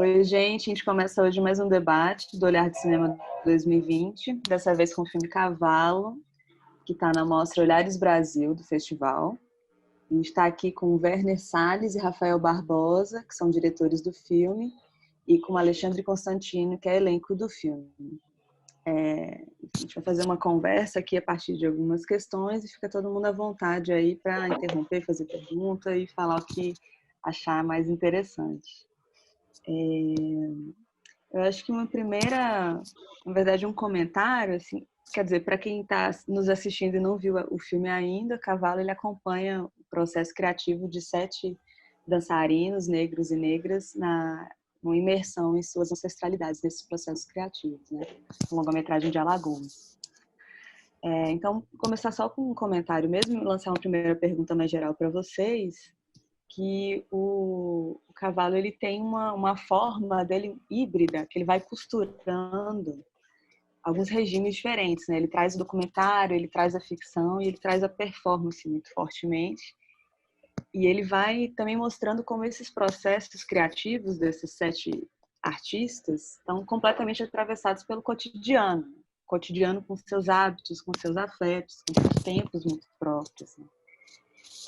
Oi, gente. A gente começa hoje mais um debate do Olhar de Cinema 2020, dessa vez com o filme Cavalo, que está na mostra Olhares Brasil, do festival. A gente está aqui com o Werner Salles e Rafael Barbosa, que são diretores do filme, e com o Alexandre Constantino, que é elenco do filme. A gente vai fazer uma conversa aqui a partir de algumas questões e fica todo mundo à vontade aí para interromper, fazer pergunta e falar o que achar mais interessante. Eu acho que uma primeira, na verdade, um comentário, assim, quer dizer, para quem está nos assistindo e não viu o filme ainda, Cavalo ele acompanha o processo criativo de 7 dançarinos negros e negras uma imersão em suas ancestralidades nesses processos criativos, né? Uma longa-metragem de Alagoas. Então, começar só com um comentário mesmo, lançar uma primeira pergunta mais geral para vocês, que o Cavalo ele tem uma forma dele híbrida, que ele vai costurando alguns regimes diferentes, né? Ele traz o documentário, ele traz a ficção e ele traz a performance muito fortemente. E ele vai também mostrando como esses processos criativos desses 7 artistas estão completamente atravessados pelo cotidiano com seus hábitos, com seus afetos, com seus tempos muito próprios, né?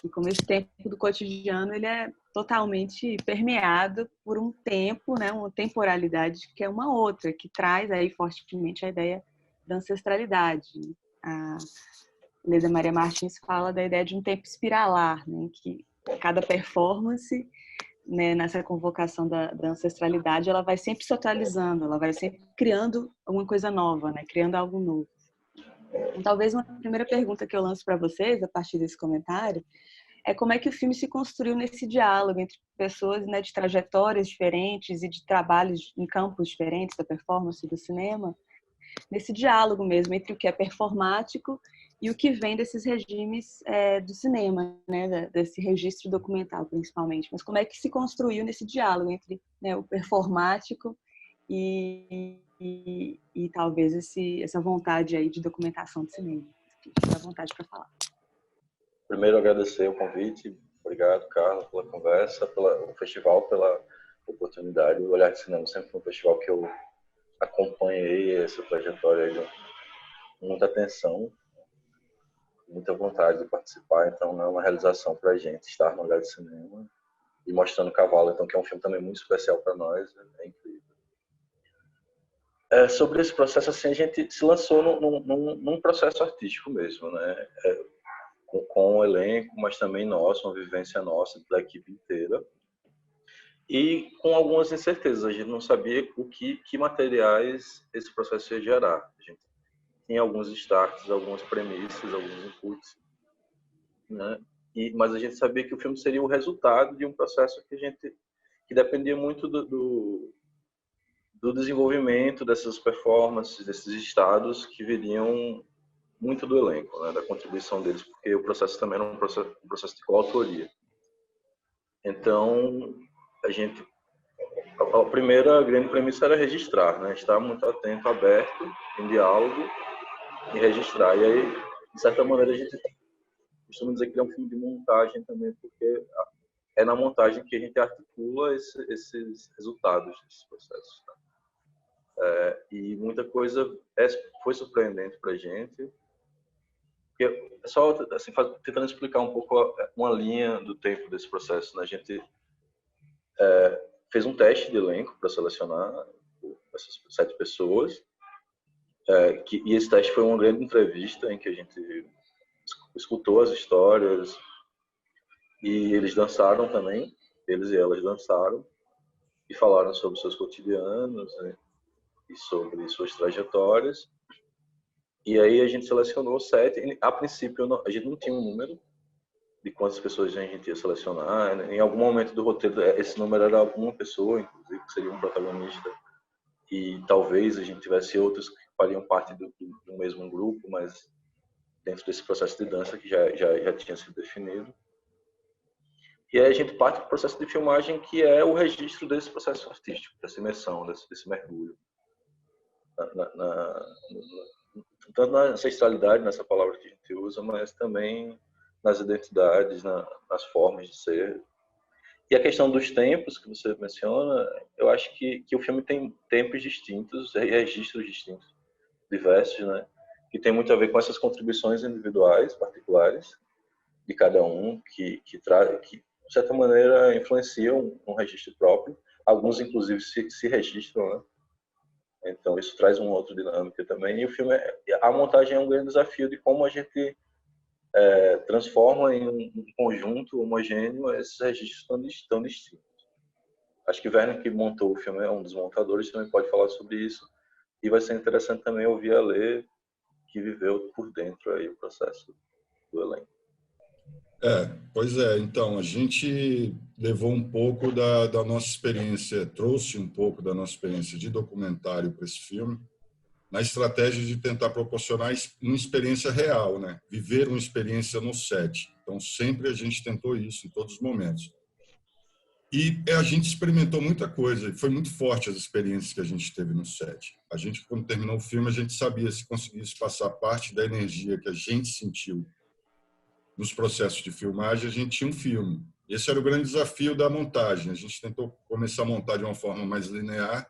E como esse tempo do cotidiano ele é totalmente permeado por um tempo, né, uma temporalidade que é uma outra, que traz aí fortemente a ideia da ancestralidade. A Leda Maria Martins fala da ideia de um tempo espiralar, né, que cada performance, né, nessa convocação da ancestralidade, ela vai sempre se atualizando, ela vai sempre criando alguma coisa nova, né, criando algo novo. Então, talvez uma primeira pergunta que eu lanço para vocês, a partir desse comentário, é como é que o filme se construiu nesse diálogo entre pessoas, né, de trajetórias diferentes e de trabalhos em campos diferentes da performance e do cinema, nesse diálogo mesmo entre o que é performático e o que vem desses regimes do cinema, né, desse registro documental principalmente. Mas como é que se construiu nesse diálogo entre, né, o performático e talvez essa vontade aí de documentação de cinema? Fique à vontade para falar. Primeiro, agradecer o convite. Obrigado, Carla, pela conversa, pelo festival, pela oportunidade. O Olhar de Cinema sempre foi um festival que eu acompanhei essa trajetória aí com muita atenção, muita vontade de participar. Então, é uma realização para a gente estar no Olhar de Cinema e mostrando Cavalo, então, que é um filme também muito especial para nós. É incrível. Sobre esse processo, assim, a gente se lançou num processo artístico mesmo, né? Com o elenco, mas também nosso, uma vivência nossa, da equipe inteira. E com algumas incertezas, a gente não sabia que materiais esse processo ia gerar. A gente tinha alguns starts, algumas premissas, alguns inputs, né? Mas a gente sabia que o filme seria o resultado de um processo que dependia muito do desenvolvimento dessas performances, desses estados que viriam muito do elenco, né, da contribuição deles, porque o processo também era um processo de coautoria. Então, a primeira grande premissa era registrar, né, estar muito atento, aberto, em diálogo e registrar. E aí, de certa maneira, a gente costuma dizer que é um filme de montagem também, porque é na montagem que a gente articula esses resultados desses processos. Tá? E muita coisa foi surpreendente para a gente. Só assim, tentando explicar um pouco uma linha do tempo desse processo, né? A gente fez um teste de elenco para selecionar essas 7 pessoas, e esse teste foi uma grande entrevista em que a gente escutou as histórias e eles dançaram também, eles e elas dançaram e falaram sobre seus cotidianos, né? E sobre suas trajetórias. E aí a gente selecionou 7. A princípio a gente não tinha um número de quantas pessoas a gente ia selecionar. Em algum momento do roteiro esse número era uma pessoa, inclusive, que seria um protagonista. E talvez a gente tivesse outros que fariam parte do mesmo grupo, mas dentro desse processo de dança que já tinha sido definido. E aí a gente parte para o processo de filmagem, que é o registro desse processo artístico, dessa imersão, desse mergulho. Tanto na ancestralidade, nessa palavra que a gente usa, mas também nas identidades, nas formas de ser. E a questão dos tempos que você menciona, eu acho que o filme tem tempos distintos, registros distintos, diversos, né? Que tem muito a ver com essas contribuições individuais, particulares, de cada um, que de certa maneira, influenciam um registro próprio. Alguns, inclusive, se registram, né? Então, isso traz uma outra dinâmica também. E o filme, a montagem é um grande desafio de como a gente transforma em um conjunto homogêneo esses registros tão distintos. Acho que Werner, que montou o filme, é um dos montadores, também pode falar sobre isso. E vai ser interessante também ouvir a Lê, que viveu por dentro aí o processo do elenco. Pois é. Então, a gente levou um pouco da nossa experiência, trouxe um pouco da nossa experiência de documentário para esse filme, na estratégia de tentar proporcionar uma experiência real, né? Viver uma experiência no set. Então, sempre a gente tentou isso, em todos os momentos. E a gente experimentou muita coisa, e foi muito forte as experiências que a gente teve no set. A gente, quando terminou o filme, a gente sabia se conseguisse passar parte da energia que a gente sentiu nos processos de filmagem, a gente tinha um filme. Esse era o grande desafio da montagem. A gente tentou começar a montar de uma forma mais linear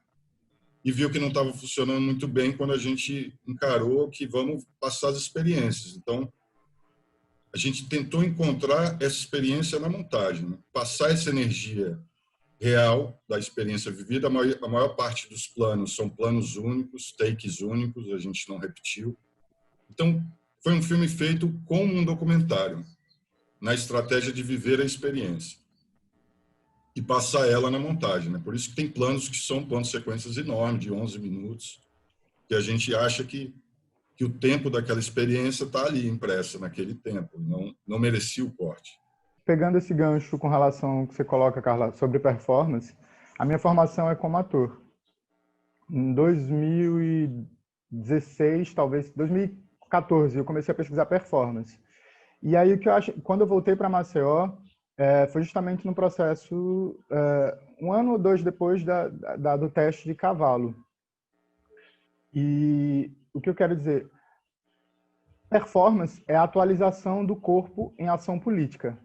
e viu que não estava funcionando muito bem quando a gente encarou que vamos passar as experiências. Então, a gente tentou encontrar essa experiência na montagem, né? Passar essa energia real da experiência vivida. A maior parte dos planos são planos únicos, takes únicos, a gente não repetiu. Então, foi um filme feito como um documentário, na estratégia de viver a experiência e passar ela na montagem, né? Por isso que tem planos que são planos sequências enormes, de 11 minutos, que a gente acha que o tempo daquela experiência está ali impressa naquele tempo, não merecia o corte. Pegando esse gancho com relação ao que você coloca, Carla, sobre performance, a minha formação é como ator. Em 2016, talvez 2014, eu comecei a pesquisar performance. E aí o que eu acho, quando eu voltei para Maceió, foi justamente no processo, um ano ou dois depois do teste de cavalo. E o que eu quero dizer, performance é a atualização do corpo em ação política.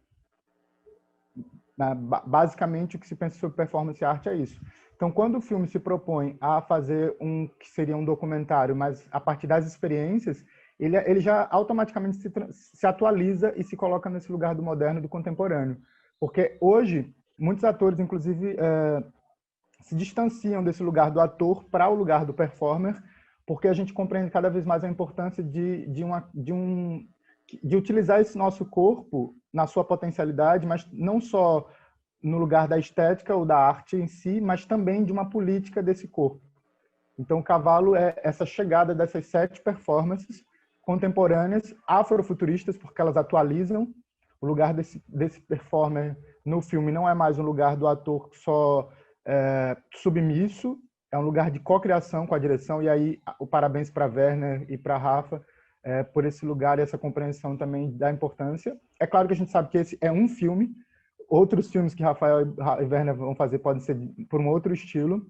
Basicamente, o que se pensa sobre performance e arte é isso. Então, quando o filme se propõe a fazer que seria um documentário, mas a partir das experiências, ele já automaticamente se atualiza e se coloca nesse lugar do moderno, do contemporâneo. Porque hoje, muitos atores, inclusive, se distanciam desse lugar do ator para o lugar do performer, porque a gente compreende cada vez mais a importância de utilizar esse nosso corpo na sua potencialidade, mas não só no lugar da estética ou da arte em si, mas também de uma política desse corpo. Então, o Cavalo é essa chegada dessas 7 performances contemporâneas, afrofuturistas, porque elas atualizam. O lugar desse performer no filme não é mais um lugar do ator só submisso, é um lugar de cocriação com a direção, e aí o parabéns para Werner e para Rafa por esse lugar e essa compreensão também da importância. É claro que a gente sabe que esse é um filme, outros filmes que Rafael e Werner vão fazer podem ser por um outro estilo,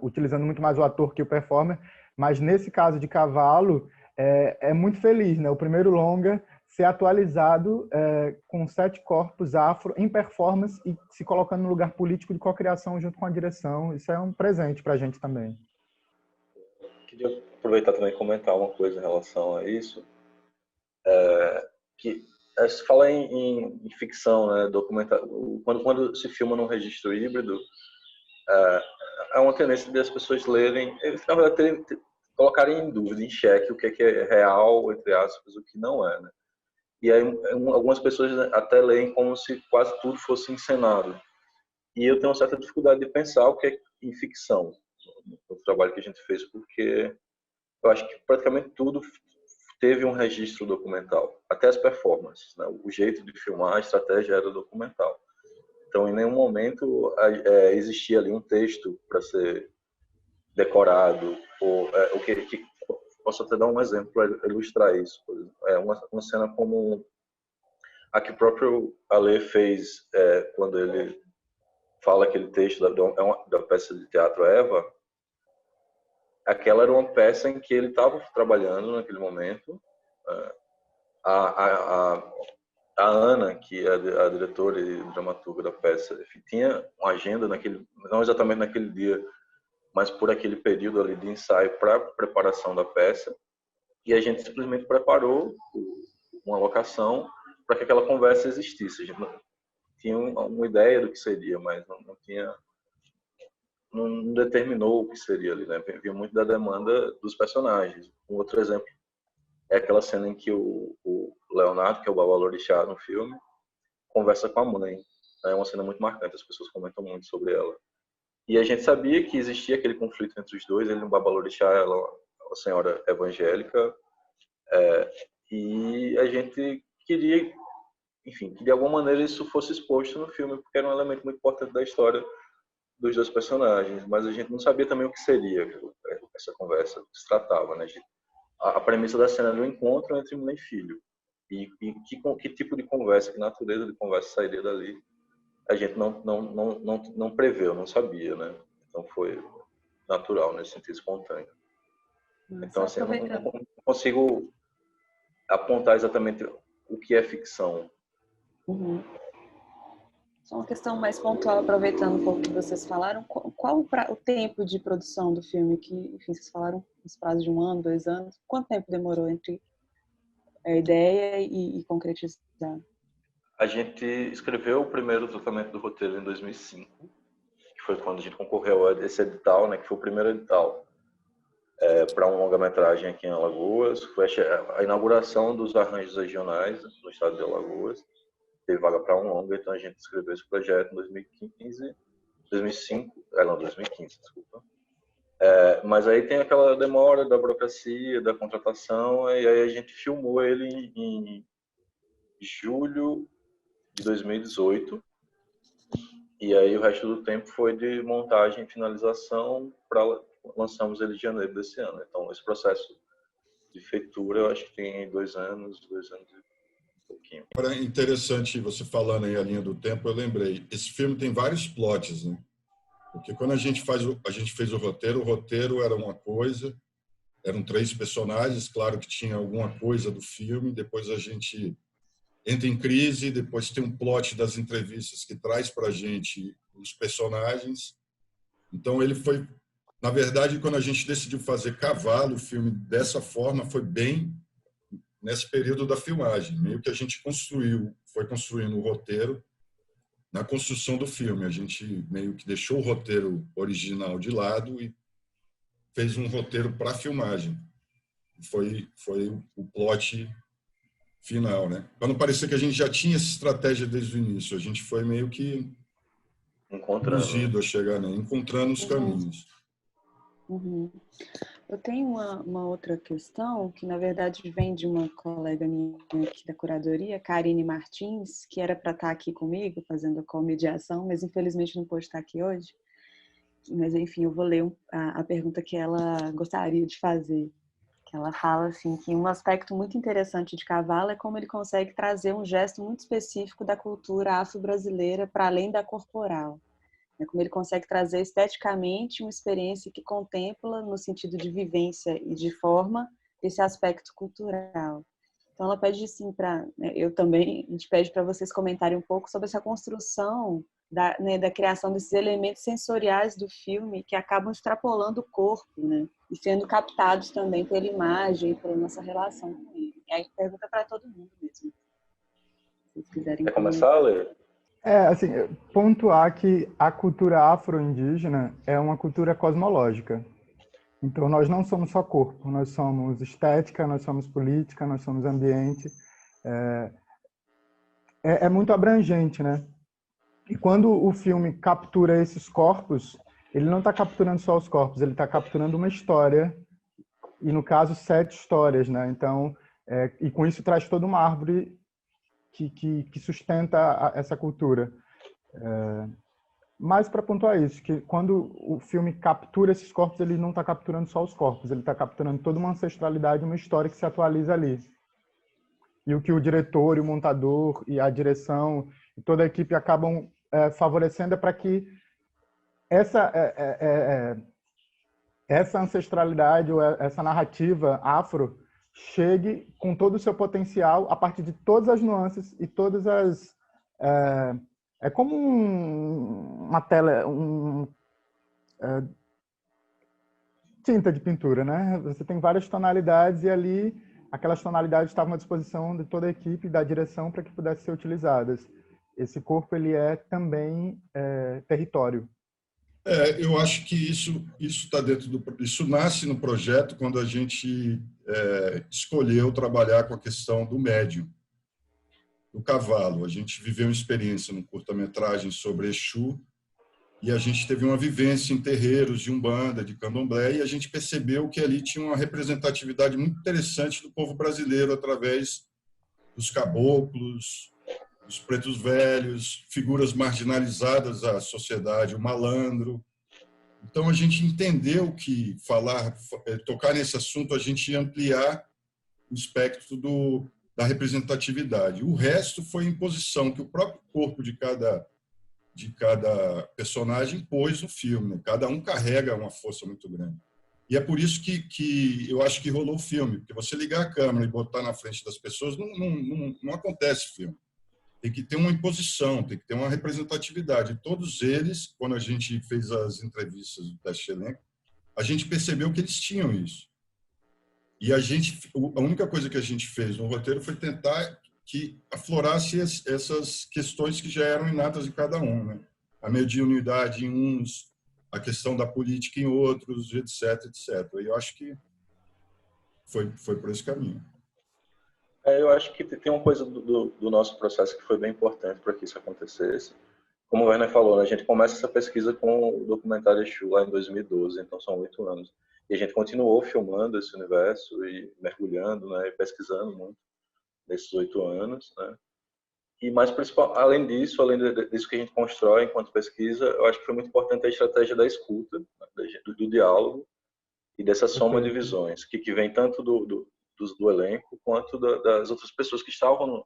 utilizando muito mais o ator que o performer, mas nesse caso de Cavalo, é muito feliz, né? O primeiro longa ser atualizado com 7 corpos afro em performance e se colocando no lugar político de cocriação junto com a direção. Isso é um presente para a gente também. Queria aproveitar também e comentar uma coisa em relação a isso, que se fala em ficção, né, documentário, quando se filma num registro híbrido, é uma tendência das pessoas lerem, na verdade, colocarem em dúvida, em xeque, o que é real, entre aspas, o que não é, né? E aí algumas pessoas até leem como se quase tudo fosse encenado. E eu tenho uma certa dificuldade de pensar o que é em ficção, no trabalho que a gente fez, porque eu acho que praticamente tudo teve um registro documental, até as performances, né? O jeito de filmar, a estratégia era documental. Então, em nenhum momento existia ali um texto para ser decorado, ou posso até dar um exemplo para ilustrar isso. Por exemplo, uma cena como a que o próprio Ale fez quando ele fala aquele texto da peça de teatro Eva. Aquela era uma peça em que ele estava trabalhando naquele momento. A a Ana, que é a diretora e dramaturga da peça, tinha uma agenda não exatamente naquele dia, mas por aquele período ali de ensaio para preparação da peça, e a gente simplesmente preparou uma locação para que aquela conversa existisse. A gente não tinha uma ideia do que seria, mas não determinou o que seria ali, né? Vinha muito da demanda dos personagens. Um outro exemplo é aquela cena em que o Leonardo, que é o Babalorixá no filme, conversa com a mãe. É uma cena muito marcante, as pessoas comentam muito sobre ela. E a gente sabia que existia aquele conflito entre os dois, ele um Babalorixá, ela uma senhora evangélica, e a gente queria, enfim, que de alguma maneira isso fosse exposto no filme, porque era um elemento muito importante da história dos dois personagens, mas a gente não sabia também o que seria essa conversa, o que se tratava, né? A premissa da cena era um encontro entre mãe e filho, e que tipo de conversa, que natureza de conversa sairia dali, a gente não preveu, não sabia, né? Então foi natural, nesse sentido espontâneo. Então, assim, eu não consigo apontar exatamente o que é ficção. Uhum. Só uma questão mais pontual, aproveitando um pouco que vocês falaram, qual o tempo de produção do filme? Que, enfim, vocês falaram nos prazos de 1 ano, 2 anos. Quanto tempo demorou entre a ideia e concretizar? A gente escreveu o primeiro tratamento do roteiro em 2005, que foi quando a gente concorreu a esse edital, né, que foi o primeiro edital para uma longa-metragem aqui em Alagoas. Foi a inauguração dos arranjos regionais no estado de Alagoas. Teve vaga para um longa, então a gente escreveu esse projeto em 2015, 2005, não, 2015, desculpa. Mas aí tem aquela demora da burocracia, da contratação, e aí a gente filmou ele em julho de 2018, e aí o resto do tempo foi de montagem e finalização, lançamos ele em janeiro desse ano. Então esse processo de feitura eu acho que tem 2 anos e pouquinho. Agora, interessante você falando aí a linha do tempo, eu lembrei, esse filme tem vários plots, né? Porque quando a gente fez o roteiro era uma coisa, eram 3 personagens, claro que tinha alguma coisa do filme, depois a gente entra em crise, depois tem um plot das entrevistas que traz para a gente os personagens. Então ele foi, na verdade, quando a gente decidiu fazer Cavalo, o filme dessa forma, foi bem nesse período da filmagem, meio que a gente foi construindo o roteiro na construção do filme. A gente meio que deixou o roteiro original de lado e fez um roteiro para a filmagem. Foi o plot final, né? Para não parecer que a gente já tinha essa estratégia desde o início, a gente foi meio que induzido a chegar, né? Encontrando os caminhos. Uhum. Eu tenho uma outra questão que, na verdade, vem de uma colega minha aqui da curadoria, Karine Martins, que era para estar aqui comigo, fazendo a comediação, mas infelizmente não pôde estar aqui hoje. Mas, enfim, eu vou ler a pergunta que ela gostaria de fazer. Que ela fala assim, que um aspecto muito interessante de Cavalo é como ele consegue trazer um gesto muito específico da cultura afro-brasileira para além da corporal. Como ele consegue trazer esteticamente uma experiência que contempla, no sentido de vivência e de forma, esse aspecto cultural. Então, ela pede assim eu também, a gente pede para vocês comentarem um pouco sobre essa construção da criação desses elementos sensoriais do filme que acabam extrapolando o corpo, né? E sendo captados também pela imagem e pela nossa relação com ele. E aí pergunta para todo mundo mesmo. Se vocês quiserem Quer começar, Lê? Assim, pontuar que a cultura afro-indígena é uma cultura cosmológica. Então, nós não somos só corpo, nós somos estética, nós somos política, nós somos ambiente. É muito abrangente, né? E quando o filme captura esses corpos, ele não está capturando só os corpos, ele está capturando uma história, e no caso, 7 histórias, né? Então, e com isso traz toda uma árvore que sustenta essa cultura. Mas para pontuar isso, que quando o filme captura esses corpos, ele não está capturando só os corpos, ele está capturando toda uma ancestralidade, uma história que se atualiza ali. E o que o diretor, e o montador, e a direção, e toda a equipe acabam favorecendo é para que essa ancestralidade ou essa narrativa afro chegue com todo o seu potencial a partir de todas as nuances e todas as... É como uma tela, tinta de pintura, né? Você tem várias tonalidades e ali aquelas tonalidades estavam à disposição de toda a equipe da direção para que pudessem ser utilizadas. Esse corpo ele é também território. Eu acho que isso está dentro isso nasce no projeto quando a gente escolheu trabalhar com a questão do médium, do cavalo. A gente viveu uma experiência no curta-metragem sobre Exu e a gente teve uma vivência em terreiros de Umbanda, de Candomblé, e a gente percebeu que ali tinha uma representatividade muito interessante do povo brasileiro através dos caboclos, dos pretos velhos, figuras marginalizadas da sociedade, o malandro. Então a gente entendeu que tocar nesse assunto, a gente ia ampliar o espectro da representatividade. O resto foi imposição que o próprio corpo de cada personagem pôs no filme, né? Cada um carrega uma força muito grande. E é por isso que eu acho que rolou o filme, porque você ligar a câmera e botar na frente das pessoas, não acontece filme. Tem que ter uma imposição, tem que ter uma representatividade. Todos eles, quando a gente fez as entrevistas do teste de elenco, a gente percebeu que eles tinham isso. E a única coisa que a gente fez no roteiro foi tentar que aflorasse essas questões que já eram inatas de cada um, né? A mediunidade em uns, a questão da política em outros, etc, etc. E eu acho que foi por esse caminho. Eu acho que tem uma coisa do nosso processo que foi bem importante para que isso acontecesse. Como o Werner falou, né, a gente começa essa pesquisa com o documentário Exu lá em 2012, então são 8 anos. E a gente continuou filmando esse universo e mergulhando, né, e pesquisando muito nesses 8 anos, né? E mais principal, além disso que a gente constrói enquanto pesquisa, eu acho que foi muito importante a estratégia da escuta, né, do diálogo e dessa soma de visões, que vem tanto do elenco quanto das outras pessoas que estavam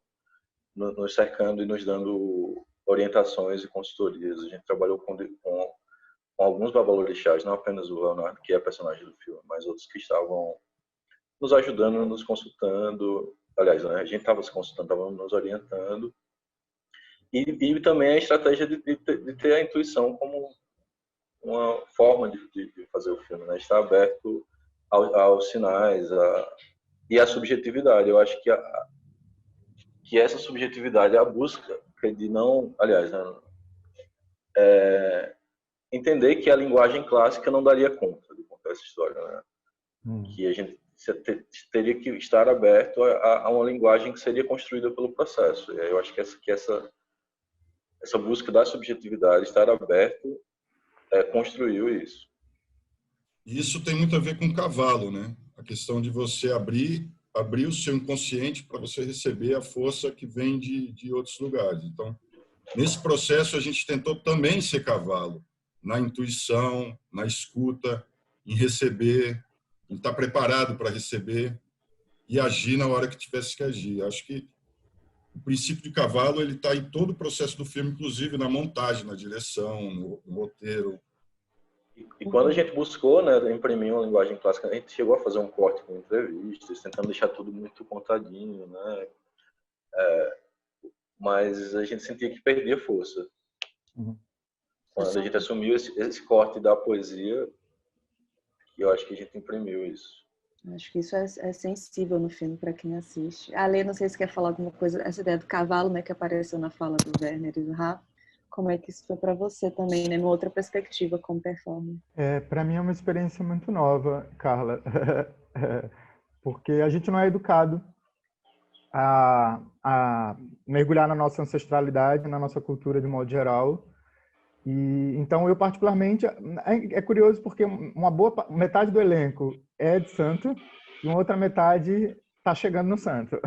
nos cercando e nos dando orientações e consultorias. A gente trabalhou com alguns babalorixás, não apenas o Leonardo, que é personagem do filme, mas outros que estavam nos ajudando, nos consultando. Aliás, né, a gente estava se consultando, estava nos orientando. E também a estratégia de ter a intuição como uma forma de fazer o filme, né? Estar aberto aos sinais e à subjetividade. Eu acho que essa subjetividade é a busca de não... Aliás, né, entender que a linguagem clássica não daria conta de contar essa história, né? Que a gente teria que estar aberto a uma linguagem que seria construída pelo processo. E eu acho que essa busca da subjetividade, estar aberto, construiu isso. Isso tem muito a ver com o cavalo, né? A questão de você abrir o seu inconsciente para você receber a força que vem de outros lugares. Então, nesse processo, a gente tentou também ser cavalo, na intuição, na escuta, em receber, em estar preparado para receber e agir na hora que tivesse que agir. Acho que o princípio de cavalo ele está em todo o processo do filme, inclusive na montagem, na direção, no roteiro. E quando a gente buscou, né, imprimir uma linguagem clássica, a gente chegou a fazer um corte com entrevistas, tentando deixar tudo muito contadinho, né? Mas a gente sentia que perdia força. Quando a gente assumiu esse corte da poesia, eu acho que a gente imprimiu isso. Acho que isso é sensível no filme para quem assiste. A Lê, não sei se quer falar alguma coisa, essa ideia do cavalo, né, que apareceu na fala do Werner e do Rafa. Como é que isso foi para você também, né, numa outra perspectiva como performer? Para mim é uma experiência muito nova, Carla, porque a gente não é educado a mergulhar na nossa ancestralidade, na nossa cultura de modo geral. E então eu particularmente é curioso porque uma boa metade do elenco é de santo e uma outra metade está chegando no santo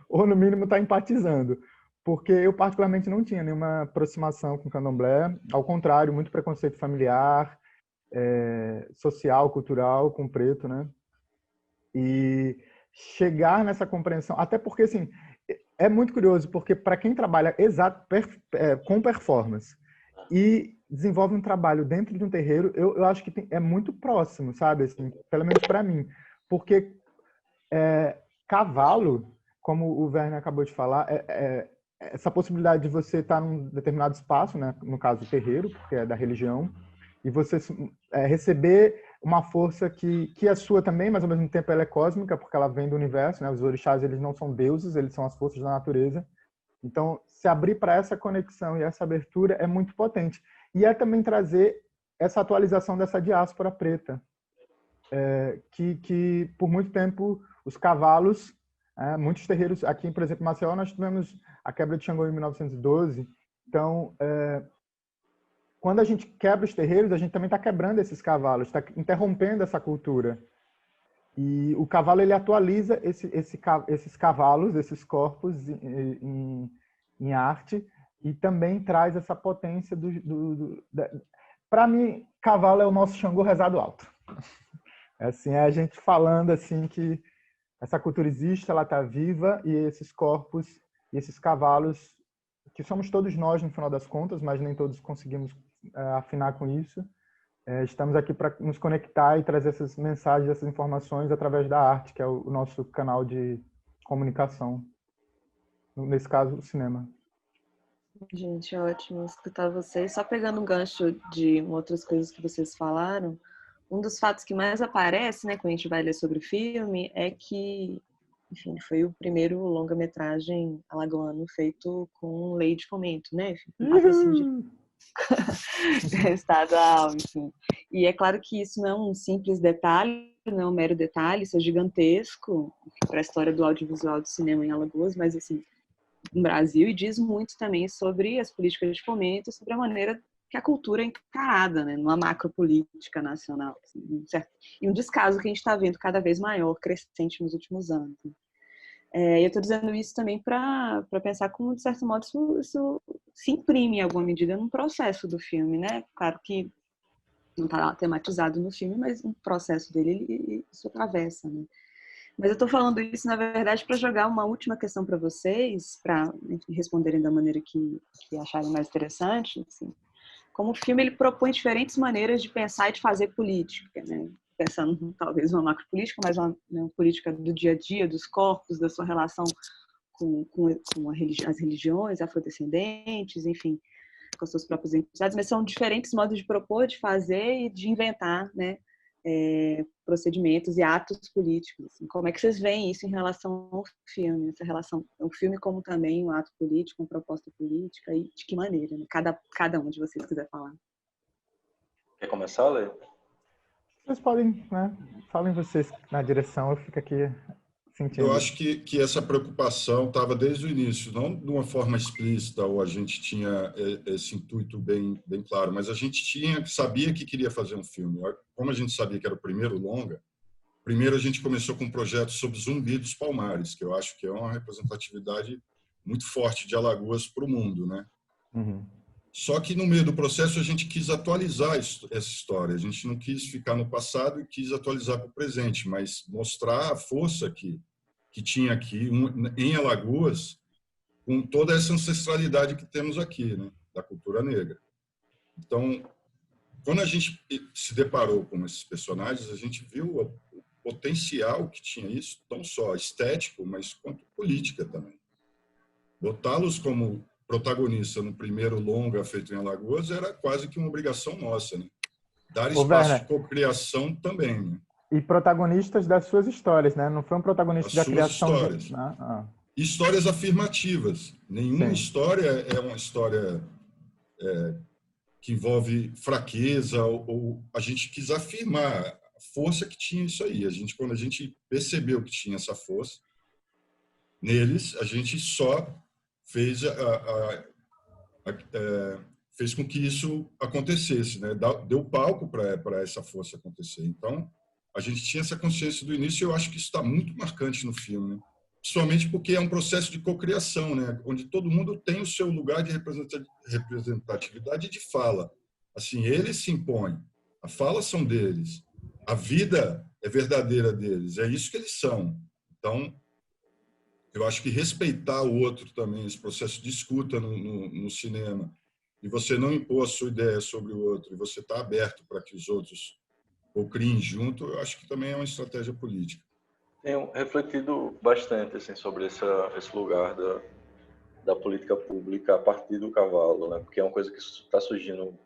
ou no mínimo está empatizando, porque eu particularmente não tinha nenhuma aproximação com o candomblé, ao contrário, muito preconceito familiar, social, cultural com o preto, né? E chegar nessa compreensão, até porque assim é muito curioso, porque para quem trabalha com performance e desenvolve um trabalho dentro de um terreiro, eu acho que é muito próximo, sabe? Assim, pelo menos para mim. Porque cavalo, como o Werner acabou de falar, essa possibilidade de você estar num determinado espaço, né, no caso o terreiro, porque é da religião, e você receber uma força que é sua também, mas ao mesmo tempo ela é cósmica, porque ela vem do universo, né? Os orixás, eles não são deuses, eles são as forças da natureza. Então, se abrir para essa conexão e essa abertura é muito potente. E é também trazer essa atualização dessa diáspora preta, que por muito tempo os cavalos, muitos terreiros, aqui, por exemplo, em Maceió, nós tivemos a quebra de Xangô em 1912. Então, quando a gente quebra os terreiros, a gente também está quebrando esses cavalos, está interrompendo essa cultura. E o cavalo, ele atualiza esses cavalos, esses corpos em arte, e também traz essa potência para mim, cavalo é o nosso Xangô rezado alto. Assim, é a gente falando assim que essa cultura existe, ela está viva, e esses corpos e esses cavalos, que somos todos nós no final das contas, mas nem todos conseguimos afinar com isso, estamos aqui para nos conectar e trazer essas mensagens, essas informações através da arte, que é o nosso canal de comunicação, nesse caso, o cinema. Gente, ótimo escutar vocês. Só pegando um gancho de outras coisas que vocês falaram, um dos fatos que mais aparece, né, quando a gente vai ler sobre o filme, é que, enfim, foi o primeiro longa-metragem alagoano feito com lei de fomento, né? Estadual, enfim. E é claro que isso não é um simples detalhe, não é um mero detalhe, isso é gigantesco para a história do audiovisual do cinema em Alagoas, mas assim, no Brasil, e diz muito também sobre as políticas de fomento, sobre a maneira que a cultura é encarada, né, numa macropolítica nacional. Assim, e um descaso que a gente está vendo cada vez maior, crescente nos últimos anos. Eu estou dizendo isso também para pensar como, de certo modo, isso se imprime em alguma medida no processo do filme, né? Claro que não está tematizado no filme, mas no processo dele isso atravessa, né? Mas eu estou falando isso, na verdade, para jogar uma última questão para vocês, para responderem da maneira que acharem mais interessante. Assim. Como o filme ele propõe diferentes maneiras de pensar e de fazer política, né? Pensando talvez uma macropolítica, mas uma política do dia a dia, dos corpos, da sua relação com as religiões afrodescendentes, enfim, com as suas próprias identidades, mas são diferentes modos de propor, de fazer e de inventar, né? Procedimentos e atos políticos. Assim. Como é que vocês veem isso em relação ao filme? Essa relação, o filme como também um ato político, uma proposta política, e de que maneira? Né? Cada um de vocês quiser falar. Quer começar, Lê? Vocês podem, né? Falem vocês na direção, eu fico aqui sentindo. Eu acho que essa preocupação estava desde o início, não de uma forma explícita, ou a gente tinha esse intuito bem claro, mas a gente sabia que queria fazer um filme. Como a gente sabia que era o primeiro longa, primeiro a gente começou com um projeto sobre Zumbi dos Palmares, que eu acho que é uma representatividade muito forte de Alagoas para o mundo, né? Uhum. Só que no meio do processo a gente quis atualizar essa história. A gente não quis ficar no passado e quis atualizar para o presente, mas mostrar a força que tinha aqui em Alagoas, com toda essa ancestralidade que temos aqui, né, da cultura negra. Então, quando a gente se deparou com esses personagens, a gente viu o potencial que tinha isso, não só estético, mas quanto política também. Botá-los como protagonista no primeiro longa feito em Alagoas era quase que uma obrigação nossa, né? Dar espaço de cocriação também, né? E protagonistas das suas histórias, né? Não foi um protagonista da criação histórias. Histórias afirmativas. Nenhuma história é uma história que envolve fraqueza, ou a gente quis afirmar a força que tinha isso aí. Quando a gente percebeu que tinha essa força neles, a gente só fez fez com que isso acontecesse, né? Deu palco para essa força acontecer. Então, a gente tinha essa consciência do início, e eu acho que isso está muito marcante no filme, né? Principalmente porque é um processo de cocriação, né? Onde todo mundo tem o seu lugar de representatividade e de fala. Assim, eles se impõem, a fala são deles, a vida é verdadeira deles, é isso que eles são. Então, eu acho que respeitar o outro também, esse processo de escuta no cinema, e você não impor a sua ideia sobre o outro, e você está aberto para que os outros cocriem junto, eu acho que também é uma estratégia política. Tenho refletido bastante assim, sobre esse lugar da política pública a partir do cavalo, né? Porque é uma coisa que está surgindo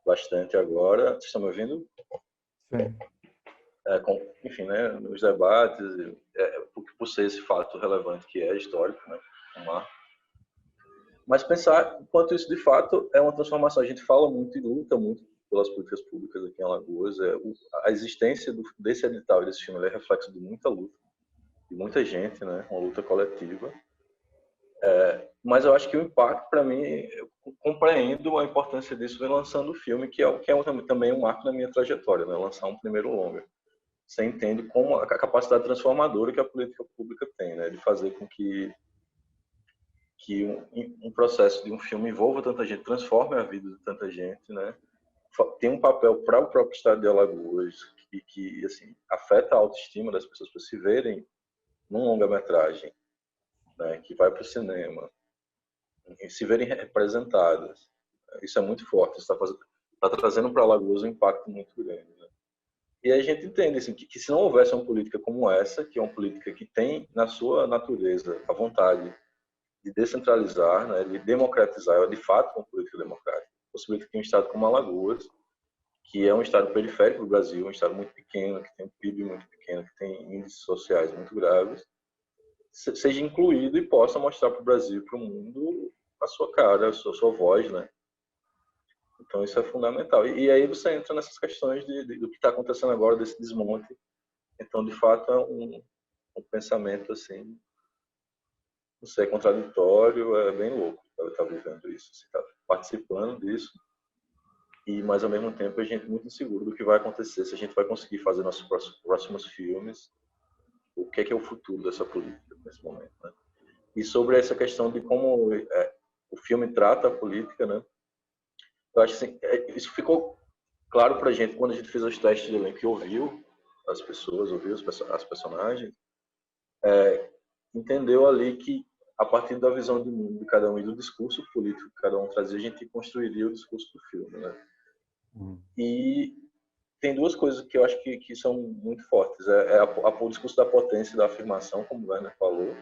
bastante agora. Vocês estão me ouvindo? Sim. Enfim, né, nos debates, por ser esse fato relevante que é histórico, né? Mas pensar enquanto isso de fato é uma transformação. A gente fala muito e luta muito pelas políticas públicas aqui em Alagoas. A existência desse edital e desse filme é reflexo de muita luta, de muita gente, né? Uma luta coletiva. Mas eu acho que o impacto, para mim, eu compreendo a importância disso vem lançando o filme, que é também um marco na minha trajetória, né? Lançar um primeiro longa. Você entende como a capacidade transformadora que a política pública tem, né? De fazer com que um processo de um filme envolva tanta gente, transforme a vida de tanta gente, né? Tem um papel para o próprio estado de Alagoas que assim, afeta a autoestima das pessoas para se verem num longa-metragem, né? Que vai para o cinema, e se verem representadas. Isso é muito forte, está trazendo para Alagoas um impacto muito grande, né? E a gente entende assim, que se não houvesse uma política como essa, que é uma política que tem na sua natureza a vontade de descentralizar, né, de democratizar, é de fato uma política democrática, possibilita que um estado como Alagoas, que é um estado periférico do Brasil, um estado muito pequeno, que tem um PIB muito pequeno, que tem índices sociais muito graves, seja incluído e possa mostrar para o Brasil e para o mundo a sua cara, a sua voz, né? Então isso é fundamental. E aí você entra nessas questões do que está acontecendo agora, desse desmonte. Então, de fato, é um pensamento assim, não sei, contraditório, é bem louco estar vivendo isso, estar participando disso. Mas ao mesmo tempo a gente é muito inseguro do que vai acontecer, se a gente vai conseguir fazer nossos próximos filmes, o que é o futuro dessa política nesse momento, né? E sobre essa questão de como o filme trata a política, né? Eu acho assim, isso ficou claro pra gente quando a gente fez os testes de elenco e ouviu as pessoas, ouviu as personagens, entendeu ali que a partir da visão de mundo de cada um e do discurso político que cada um trazia, a gente construiria o discurso do filme, né? E tem duas coisas que eu acho que são muito fortes. O discurso da potência e da afirmação, como o Werner falou,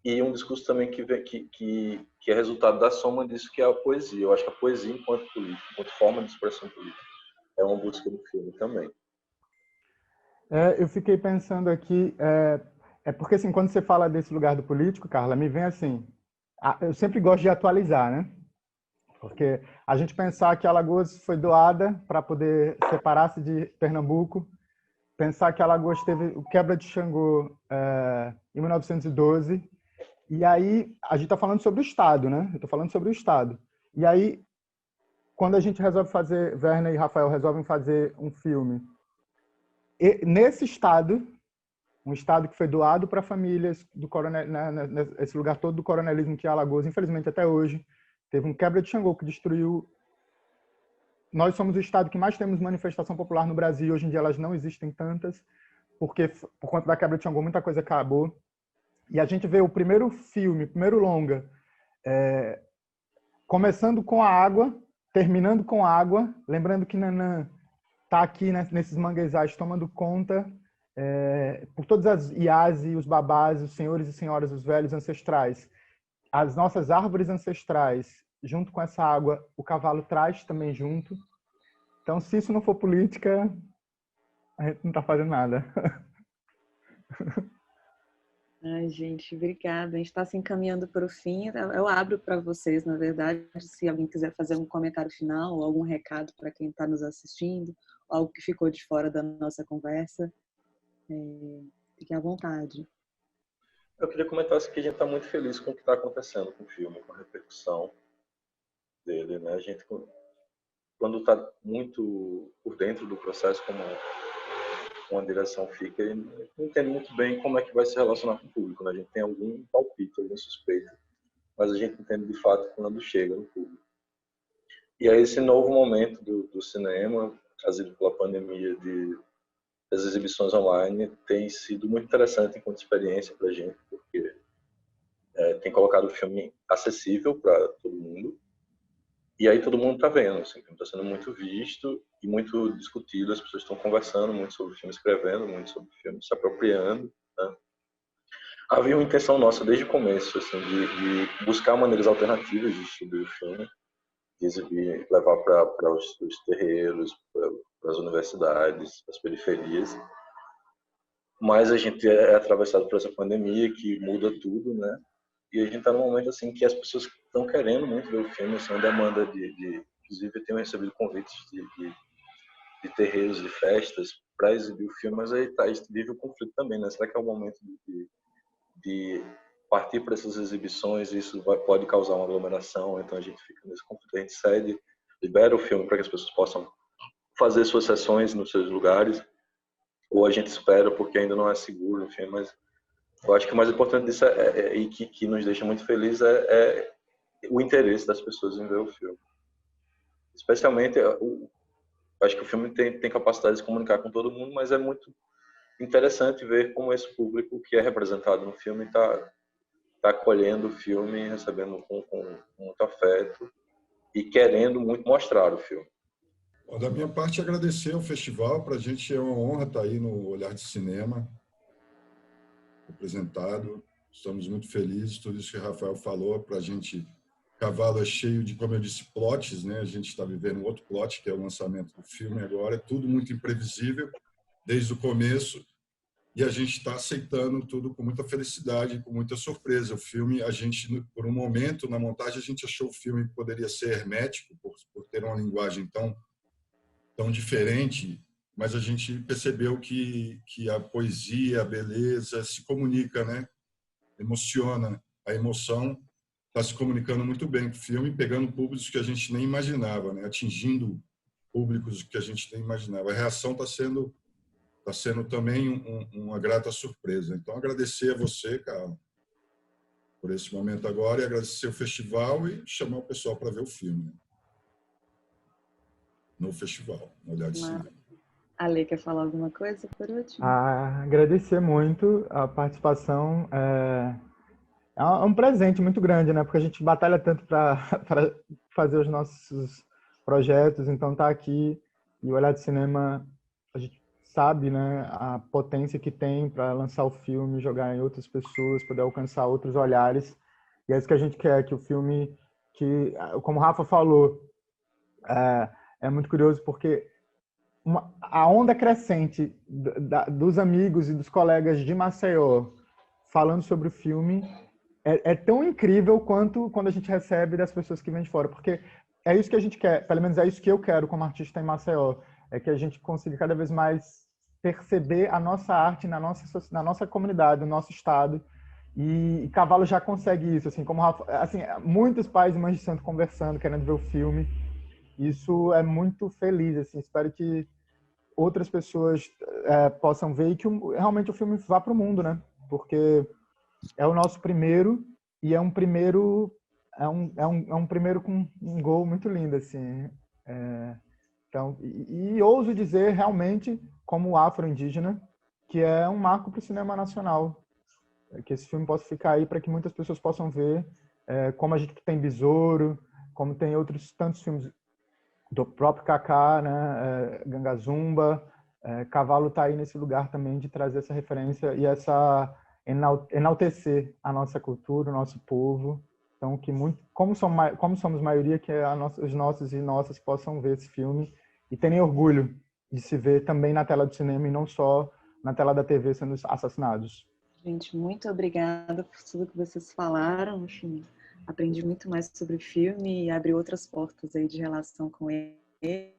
e um discurso também que é resultado da soma disso, que é a poesia. Eu acho que a poesia, enquanto política, enquanto forma de expressão política, é uma busca do filme também. Eu fiquei pensando aqui, porque assim, quando você fala desse lugar do político, Carla, me vem assim, eu sempre gosto de atualizar, né? Porque a gente pensar que Alagoas foi doada para poder separar-se de Pernambuco, pensar que Alagoas teve o quebra de Xangô em 1912, e aí a gente está falando sobre o Estado, né? Eu estou falando sobre o Estado. E aí, quando a gente resolve fazer, Werner e Rafael resolvem fazer um filme, nesse Estado, um Estado que foi doado para famílias do coronel, esse lugar todo do coronelismo que é Alagoas, infelizmente até hoje, teve um quebra de Xangô que destruiu. Nós somos o estado que mais temos manifestação popular no Brasil. Hoje em dia elas não existem tantas, porque por conta da quebra de Xangô muita coisa acabou. E a gente vê o primeiro filme, o primeiro longa, começando com a água, terminando com a água, lembrando que Nanã está aqui nesses manguezais tomando conta por todas as iás e os babás, os senhores e senhoras, os velhos ancestrais. As nossas árvores ancestrais, junto com essa água, o cavalo traz também junto. Então, se isso não for política, a gente não está fazendo nada. Ai, gente, obrigada. A gente está se encaminhando para o fim. Eu abro para vocês, na verdade, se alguém quiser fazer um comentário final ou algum recado para quem está nos assistindo, algo que ficou de fora da nossa conversa, fiquem à vontade. Eu queria comentar assim, que a gente está muito feliz com o que está acontecendo com o filme, com a repercussão dele, né? A gente, quando está muito por dentro do processo, como uma direção fica, e não entende muito bem como é que vai se relacionar com o público, né? A gente tem algum palpite, algum suspeito, mas a gente entende de fato quando chega no público. E aí esse novo momento do cinema, trazido pela pandemia das exibições online, tem sido muito interessante enquanto experiência para a gente, porque tem colocado o filme acessível para todo mundo, E aí todo mundo está vendo, assim, o filme está sendo muito visto e muito discutido, as pessoas estão conversando muito sobre o filme, escrevendo muito sobre o filme, se apropriando, né? Havia uma intenção nossa desde o começo, assim, de buscar maneiras alternativas de distribuir o filme, de exibir, levar para os terreiros, para as universidades, as periferias. Mas a gente é atravessado por essa pandemia que muda tudo, né? E a gente está num momento assim que as pessoas estão querendo muito ver o filme, assim, uma demanda inclusive eu tenho recebido convites de terreiros, de festas para exibir o filme, mas aí tá, a gente vive o conflito também, né? Será que é o momento de partir para essas exibições e isso pode causar uma aglomeração? Então a gente fica nesse conflito, a gente cede, libera o filme para que as pessoas possam fazer suas sessões nos seus lugares, ou a gente espera porque ainda não é seguro, enfim, mas eu acho que o mais importante disso e que nos deixa muito felizes é o interesse das pessoas em ver o filme. Especialmente, acho que o filme tem capacidade de se comunicar com todo mundo, mas é muito interessante ver como esse público que é representado no filme está acolhendo o filme, recebendo com muito afeto e querendo muito mostrar o filme. Da minha parte, agradecer ao festival. Para a gente é uma honra estar aí no Olhar de Cinema, representado. Estamos muito felizes. Tudo isso que o Rafael falou, para a gente, Cavalo é cheio de, como eu disse, plots, né? A gente está vivendo um outro plot, que é o lançamento do filme agora. É tudo muito imprevisível, desde o começo. E a gente está aceitando tudo com muita felicidade, com muita surpresa. O filme, a gente, por um momento, na montagem, a gente achou o filme que poderia ser hermético, por ter uma linguagem tão diferente, mas a gente percebeu que a poesia, a beleza se comunica, né? Emociona. A emoção está se comunicando muito bem com o filme, pegando públicos que a gente nem imaginava, né? Atingindo públicos que a gente nem imaginava. A reação está sendo também uma grata surpresa. Então, agradecer a você, Carla, por esse momento agora, e agradecer o festival e chamar o pessoal para ver o filme, né? No festival, no Olhar de Cinema. A Lê quer falar alguma coisa por último? Agradecer muito a participação. É um presente muito grande, né? Porque a gente batalha tanto para fazer os nossos projetos, então tá aqui e o Olhar de Cinema, a gente sabe, né, a potência que tem para lançar o filme, jogar em outras pessoas, poder alcançar outros olhares. E é isso que a gente quer, que o filme, como o Rafa falou, é muito curioso porque a onda crescente dos amigos e dos colegas de Maceió falando sobre o filme é tão incrível quanto quando a gente recebe das pessoas que vêm de fora, porque é isso que a gente quer, pelo menos é isso que eu quero como artista em Maceió, é que a gente consiga cada vez mais perceber a nossa arte na nossa comunidade, no nosso estado, e Cavalo já consegue isso, assim, como Rafa, assim, muitos pais e mães de santo conversando, querendo ver o filme. Isso é muito feliz, assim, espero que outras pessoas possam ver e que realmente o filme vá para o mundo, né? Porque é o nosso primeiro e é um primeiro com um gol muito lindo, assim. Então, e ouso dizer realmente, como afro-indígena, que é um marco para o cinema nacional, que esse filme possa ficar aí para que muitas pessoas possam ver, como a gente tem Besouro, como tem outros tantos filmes do próprio Kaká, né, Gangazumba, Cavalo está aí nesse lugar também de trazer essa referência e essa enaltecer a nossa cultura, o nosso povo. Então, que como somos maioria, que os nossos e nossas possam ver esse filme e terem orgulho de se ver também na tela do cinema e não só na tela da TV sendo assassinados. Gente, muito obrigada por tudo que vocês falaram. Enfim, aprendi muito mais sobre o filme e abriu outras portas aí de relação com ele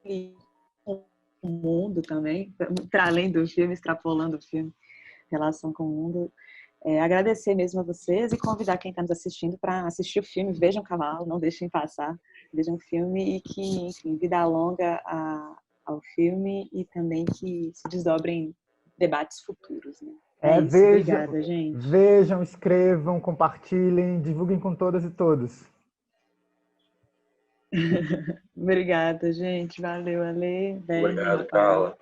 e com o mundo também, para além do filme, extrapolando o filme, relação com o mundo. Agradecer mesmo a vocês e convidar quem está nos assistindo para assistir o filme. Vejam Cavalo, não deixem passar. Vejam o filme e que, enfim, vida longa ao filme e também que se desdobrem debates futuros, né? Isso. Obrigada, gente. Vejam, escrevam, compartilhem, divulguem com todas e todos. Obrigada, gente. Valeu, Ale. Obrigado, Carla.